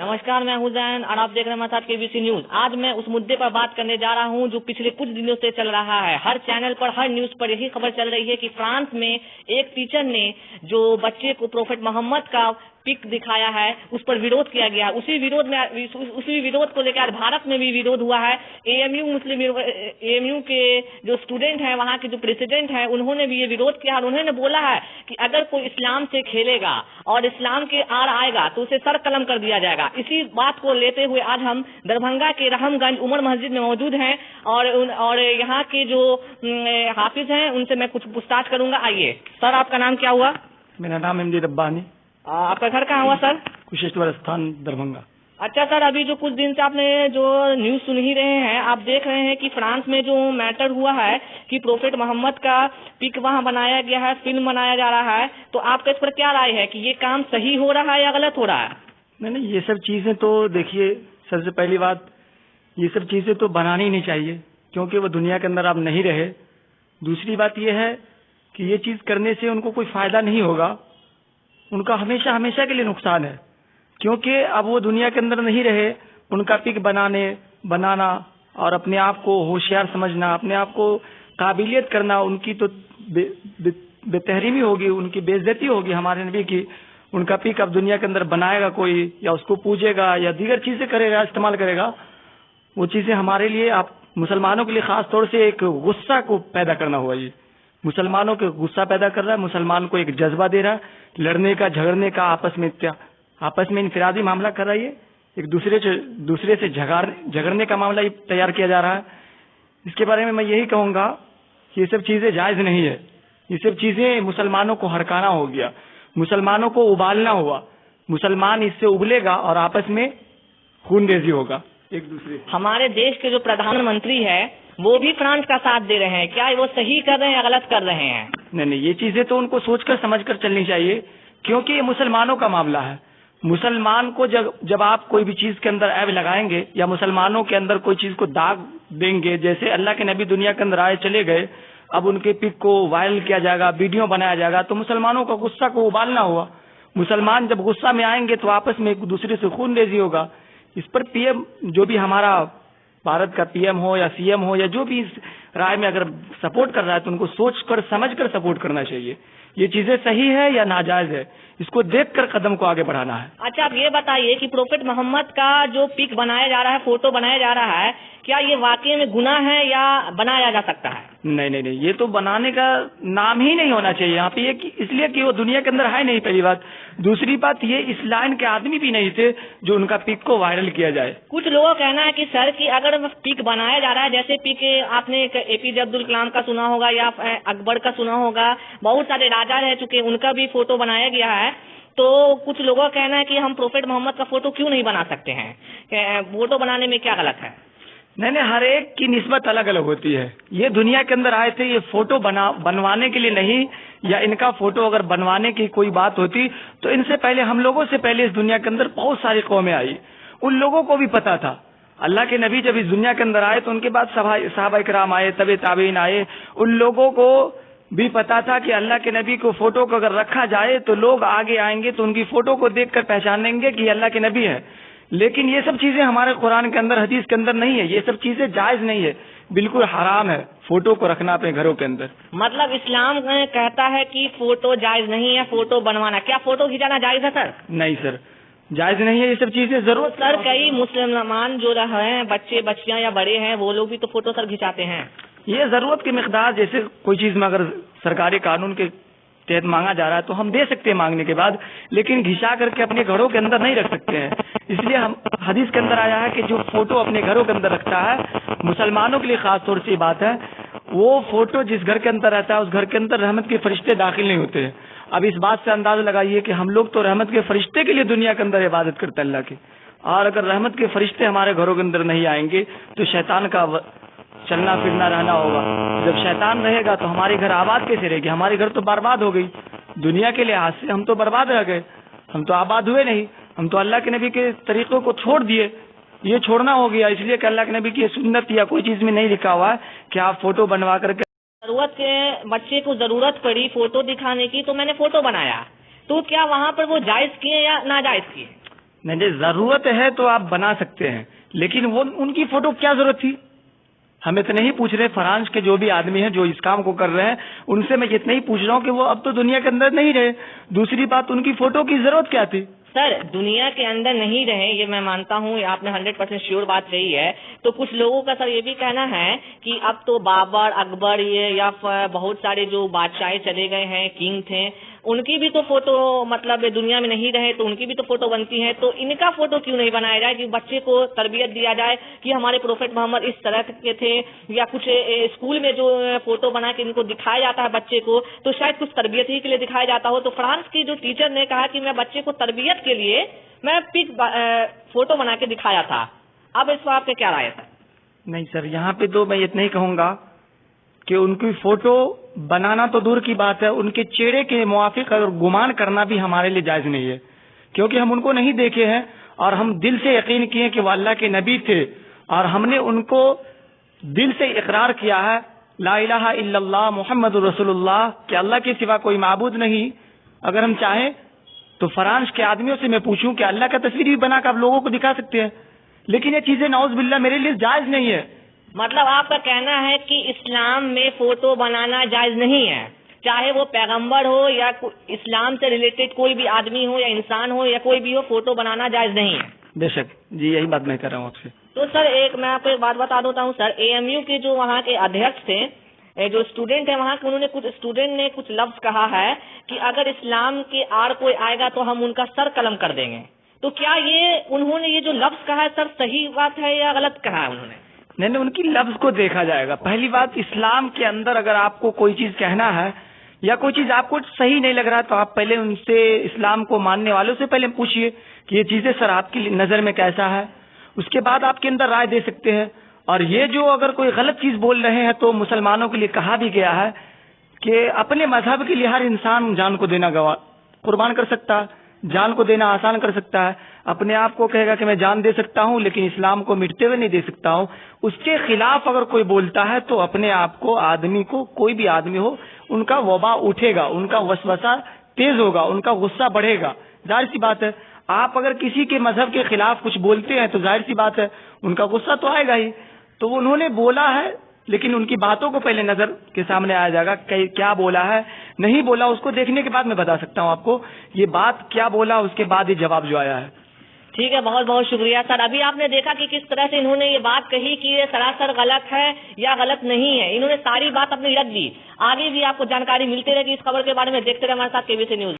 नमस्कार, मैं हूं जैन और आप देख रहे हैं हमारे साथ केबीसी न्यूज। आज मैं उस मुद्दे पर बात करने जा रहा हूं जो पिछले कुछ दिनों से चल रहा है। हर चैनल पर, हर न्यूज पर यही खबर चल रही है कि फ्रांस में एक टीचर ने जो बच्चे को प्रोफेट मोहम्मद का पिक दिखाया है उस पर विरोध किया गया। उसी विरोध को लेकर भारत में भी विरोध हुआ है। एएमयू के जो स्टूडेंट हैं, वहाँ के जो प्रेसिडेंट हैं, उन्होंने भी ये विरोध किया और उन्होंने बोला है कि अगर कोई इस्लाम से खेलेगा और इस्लाम के आड़ आएगा तो उसे सर कलम कर दिया जाएगा। इसी बात को लेते हुए आज हम दरभंगा के रहमगंज उमर मस्जिद में मौजूद हैं और यहाँ के जो हाफिज हैं उनसे मैं कुछ पूछताछ करूंगा। आइए सर, आपका नाम क्या हुआ? मेरा नाम इमदी रब्बानी। आपका घर कहाँ हुआ सर? कुशेश्वर स्थान, दरभंगा। अच्छा सर, अभी जो कुछ दिन से आपने जो न्यूज सुन ही रहे हैं, आप देख रहे हैं कि फ्रांस में जो मैटर हुआ है कि प्रोफेट मोहम्मद का पिक वहां बनाया गया है, फिल्म बनाया जा रहा है, तो आपका इस पर क्या राय है कि ये काम सही हो रहा है या गलत हो रहा है? नहीं, ये सब चीजें तो देखिए, सबसे पहली बात, ये सब चीजें तो बनानी ही नहीं चाहिए क्योंकि वो दुनिया के अंदर अब नहीं रहे। दूसरी बात ये है कि ये चीज करने से उनको कोई फायदा नहीं होगा, उनका हमेशा हमेशा के लिए नुकसान है क्योंकि अब वो दुनिया के अंदर नहीं रहे। उनका पिक बनाना और अपने आप को होशियार समझना, अपने आप को काबिलियत करना, उनकी तो बेतहरीमी होगी, उनकी बेइज्जती होगी हमारे नबी की। उनका पिक अब दुनिया के अंदर बनाएगा कोई या उसको पूजेगा या दीगर चीजें करेगा, इस्तेमाल करेगा, वो चीजें हमारे लिए, आप मुसलमानों के लिए खास तौर से एक गुस्सा को पैदा करना हुआ। ये मुसलमानों के गुस्सा पैदा कर रहा है, मुसलमान को एक जज्बा दे रहा है, लड़ने का, झगड़ने का, आपस में इनफिरादी मामला कर रहा है। ये एक दूसरे से झगड़ने का मामला तैयार किया जा रहा है। इसके बारे में मैं यही कहूंगा कि ये सब चीजें जायज नहीं है। ये सब चीजें मुसलमानों को हड़काना हो गया, मुसलमानों को उबालना हुआ। मुसलमान इससे उबलेगा और आपस में खूनरेजी होगा एक दूसरे। हमारे देश के जो प्रधानमंत्री है वो भी फ्रांस का साथ दे रहे हैं, क्या वो सही कर रहे हैं या गलत कर रहे हैं? नहीं, ये चीजें तो उनको सोचकर समझकर चलनी चाहिए क्योंकि ये मुसलमानों का मामला है। मुसलमान को जब आप कोई भी चीज के अंदर ऐब लगाएंगे या मुसलमानों के अंदर कोई चीज को दाग देंगे, जैसे अल्लाह के नबी दुनिया के अंदर आए चले गए, अब उनके पिक को वायरल किया जाएगा, वीडियो बनाया जाएगा, तो मुसलमानों का गुस्सा को उबालना हुआ। मुसलमान जब गुस्सा में आएंगे तो आपस में एक दूसरे से खूनरेजी होगा। इस पर पीएम, जो भी हमारा भारत का पीएम हो या सीएम हो या जो भी इस राय में अगर सपोर्ट कर रहा है तो उनको सोच कर समझ कर सपोर्ट करना चाहिए। ये चीजें सही है या नाजायज है, इसको देखकर कदम को आगे बढ़ाना है। अच्छा, आप ये बताइए कि प्रोफेट मोहम्मद का जो पिक बनाया जा रहा है, फोटो बनाया जा रहा है, क्या ये वाकई में गुनाह है या बनाया जा सकता है? नहीं, ये तो बनाने का नाम ही नहीं होना चाहिए यहाँ पे, ये इसलिए कि वो दुनिया के अंदर है नहीं, पहली बात। दूसरी बात, ये इस लाइन के आदमी भी नहीं थे जो उनका पिक को वायरल किया जाए। कुछ लोगों का कहना है कि सर कि अगर पिक बनाया जा रहा है, जैसे पिक आपने एपीजे अब्दुल कलाम का सुना होगा या अकबर का सुना होगा, बहुत सारे राजा रह चुके, उनका भी फोटो बनाया गया है, तो कुछ लोगों का कहना है कि हम प्रोफेट मोहम्मद का फोटो क्यों नहीं बना सकते हैं? फोटो बनाने में क्या गलत है? नहीं, हर एक की निस्बत अलग अलग होती है। ये दुनिया के अंदर आए थे, ये फोटो बनवाने के लिए नहीं, या इनका फोटो अगर बनवाने की कोई बात होती तो इनसे पहले, हम लोगों से पहले इस दुनिया के अंदर बहुत सारी कौमें आई, उन लोगों को भी पता था। अल्लाह के नबी जब इस दुनिया के अंदर आए तो उनके बाद सहाबा किराम आए, तबे ताबीन आए, उन लोगों को भी पता था कि अल्लाह के नबी को फोटो को अगर रखा जाए तो लोग आगे आएंगे तो उनकी फोटो को देखकर पहचानेंगे कि अल्लाह के नबी है। लेकिन ये सब चीजें हमारे कुरान के अंदर, हदीस के अंदर नहीं है। ये सब चीजें जायज नहीं है, बिल्कुल हराम है फोटो को रखना अपने घरों के अंदर। मतलब इस्लाम कहता है कि फोटो जायज नहीं है, फोटो बनवाना। क्या फोटो खिंचाना जायज है सर? नहीं सर, जायज नहीं है ये सब चीजें। जरूरत सर, कई मुसलमान जो हैं, बच्चे बच्चियां या बड़े हैं, वो लोग भी तो फोटो सर खिंचाते हैं। ये जरूरत की मिकदार, जैसे कोई चीज में अगर सरकारी कानून के तहत मांगा जा रहा है तो हम दे सकते हैं मांगने के बाद, लेकिन घिसा करके अपने घरों के अंदर नहीं रख सकते हैं। इसलिए हम हदीस के अंदर आया है कि जो फोटो अपने घरों के अंदर रखता है, मुसलमानों के लिए खास तौर से बात है, वो फोटो जिस घर के अंदर रहता है उस घर के अंदर रहमत के फरिश्ते दाखिल नहीं होते हैं। अब इस बात से अंदाजा लगाइए कि हम लोग तो रहमत के फरिश्ते के लिए दुनिया के अंदर इबादत करते हैं अल्लाह की, और अगर रहमत के फरिश्ते हमारे घरों के अंदर नहीं आएंगे तो शैतान का चलना फिरना रहना होगा। जब शैतान रहेगा तो हमारे घर आबाद कैसे रहेगी? हमारे घर तो बर्बाद हो गई, दुनिया के लिहाज से हम तो बर्बाद रह गए, हम तो आबाद हुए नहीं, हम तो अल्लाह के नबी के तरीकों को छोड़ दिए। ये छोड़ना हो गया, इसलिए कि अल्लाह के नबी की सुन्नत या कोई चीज में नहीं लिखा हुआ है कि आप फोटो बनवा करके, जरूरत के बच्चे को जरूरत पड़ी फोटो दिखाने की तो मैंने फोटो बनाया, तो क्या वहाँ पर वो जायज किए या नाजायज किए? نہیں ضرورت ہے تو آپ بنا سکتے ہیں، لیکن وہ ان کی فوٹو کیا ضرورت تھی؟ ہمیں تو نہیں پوچھ رہے، فرانس کے جو بھی آدمی ہیں جو اس کام کو کر رہے ہیں ان سے میں اتنا ہی پوچھ رہا ہوں کہ وہ اب تو دنیا کے اندر نہیں رہے، دوسری بات ان کی فوٹو کی ضرورت کیا تھی؟ سر دنیا کے اندر نہیں رہے یہ میں مانتا ہوں، یہ آپ نے 100% شیور بات کہی ہے، تو کچھ لوگوں کا سر یہ بھی کہنا ہے کہ اب تو بابر اکبر یہ یا بہت سارے جو بادشاہ چلے گئے ہیں، کنگ تھے، ان کی بھی تو فوٹو مطلب دنیا میں نہیں رہے تو ان کی بھی تو فوٹو بنتی ہے، تو ان کا فوٹو کیوں نہیں بنایا جائے کہ بچے کو تربیت دیا جائے کہ ہمارے پروفیٹ محمد اس طرح کے تھے، یا کچھ اسکول میں جو فوٹو بنا کے ان کو دکھایا جاتا ہے بچے کو تو شاید کچھ تربیت ہی کے لیے دکھایا جاتا ہو۔ تو فرانس کی جو ٹیچر نے کہا کہ میں بچے کو تربیت کے لیے میں پک فوٹو بنا کے دکھایا تھا، اب اس پر آپ کے کیا رائے ہے سر؟ نہیں سر، یہاں پہ تو میں اتنا ہی کہوں گا کہ ان کی فوٹو بنانا تو دور کی بات ہے، ان کے چہرے کے موافق اگر گمان کرنا بھی ہمارے لیے جائز نہیں ہے، کیونکہ ہم ان کو نہیں دیکھے ہیں اور ہم دل سے یقین کیے کہ وہ اللہ کے نبی تھے، اور ہم نے ان کو دل سے اقرار کیا ہے لا الہ الا اللہ محمد رسول اللہ، کہ اللہ کے سوا کوئی معبود نہیں۔ اگر ہم چاہیں تو فرانس کے آدمیوں سے میں پوچھوں کہ اللہ کا تصویر بھی بنا کر آپ لوگوں کو دکھا سکتے ہیں، لیکن یہ چیزیں نعوذ باللہ میرے لیے جائز نہیں ہے۔ مطلب آپ کا کہنا ہے کہ اسلام میں فوٹو بنانا جائز نہیں ہے، چاہے وہ پیغمبر ہو یا اسلام سے ریلیٹڈ کوئی بھی آدمی ہو یا انسان ہو یا کوئی بھی ہو، فوٹو بنانا جائز نہیں ہے؟ بے شک جی، یہی بات میں کر رہا ہوں آپ سے۔ تو سر میں آپ کو ایک بات بتا دیتا ہوں سر، اے ایم یو کے جو وہاں کے ادھیکش تھے، جو اسٹوڈنٹ ہیں وہاں کے، انہوں نے کچھ اسٹوڈنٹ نے کچھ لفظ کہا ہے کہ اگر اسلام کے آڑ کوئی آئے گا تو ہم ان کا سر قلم کر دیں گے، تو کیا یہ انہوں نے یہ جو لفظ کہا ہے سر صحیح بات ہے یا غلط کہا ہے انہوں نے؟ نہیں، ان کی لفظ کو دیکھا جائے گا۔ پہلی بات، اسلام کے اندر اگر آپ کو کوئی چیز کہنا ہے یا کوئی چیز آپ کو صحیح نہیں لگ رہا تو آپ پہلے ان سے، اسلام کو ماننے والوں سے پہلے پوچھئے کہ یہ چیزیں سر آپ کی نظر میں کیسا ہے، اس کے بعد آپ کے اندر رائے دے سکتے ہیں۔ اور یہ جو اگر کوئی غلط چیز بول رہے ہیں تو مسلمانوں کے لیے کہا بھی گیا ہے کہ اپنے مذہب کے لیے ہر انسان جان کو دینا قربان کر سکتا ہے، جان کو دینا آسان کر سکتا ہے۔ اپنے آپ کو کہے گا کہ میں جان دے سکتا ہوں لیکن اسلام کو مٹتے ہوئے نہیں دے سکتا ہوں، اس کے خلاف اگر کوئی بولتا ہے تو اپنے آپ کو، آدمی کو، کوئی بھی آدمی ہو، ان کا وبا اٹھے گا، ان کا وسوسہ تیز ہوگا، ان کا غصہ بڑھے گا۔ ظاہر سی بات ہے، آپ اگر کسی کے مذہب کے خلاف کچھ بولتے ہیں تو ظاہر سی بات ہے ان کا غصہ تو آئے گا ہی۔ تو انہوں نے بولا ہے لیکن ان کی باتوں کو پہلے نظر کے سامنے آیا جائے گا کہ کیا بولا ہے، نہیں بولا، اس کو دیکھنے کے بعد میں بتا سکتا ہوں آپ کو یہ بات کیا بولا، اس کے بعد یہ جواب جو آیا ہے۔ ٹھیک ہے، بہت بہت شکریہ سر۔ ابھی آپ نے دیکھا کہ کس طرح سے انہوں نے یہ بات کہی کہ یہ سراسر غلط ہے یا غلط نہیں ہے، انہوں نے ساری بات اپنی رکھ دی۔ آگے بھی آپ کو جانکاری ملتی رہے گی اس خبر کے بارے میں، دیکھتے رہے ہمارے ساتھ KBC نیوز۔